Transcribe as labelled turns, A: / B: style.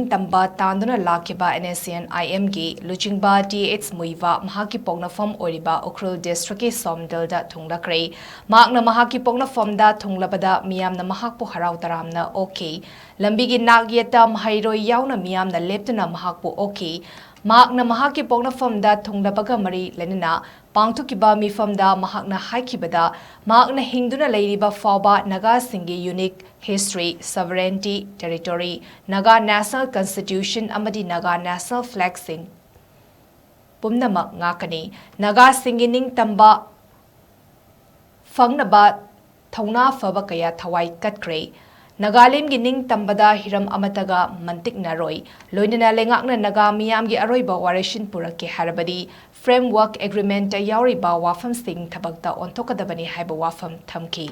A: Tamba Tanduna LAKKHIBA NSCN IMG LUCHINGBA DH Muivah Mahakki Poknapham Oiriba Ukhrul District Somdal Da Thunglakhre Makna Mahakki Poknapham Da Thunglabada Miyamna Mahakpu Harau Taramna okay Lambigi Nagyata Mahairo Yauna Miyamna Leptuna Mahakpu okay Makna Mahakki Poknapham Da Thunglabaga Mari Lenina Pangtukiba Mifamda Mahakna Haikibada Makna Hingduna Lairiba Fauba NAGA SINGGI unique history, sovereignty, territory, NAGA national constitution amadi NAGA national flag sing Pumnamak ngakani NAGA SINGGI NINGTAM fangnaba thauna faba kaya thawai katkre Nagalim gi NINGTAM hiram amataga mantik naroi loinana lengakna NAGA miyam gi aroiba warishin purake harabadi framework agreement yauriba wafam sing thabakta ontokadabani haiba wafam thamki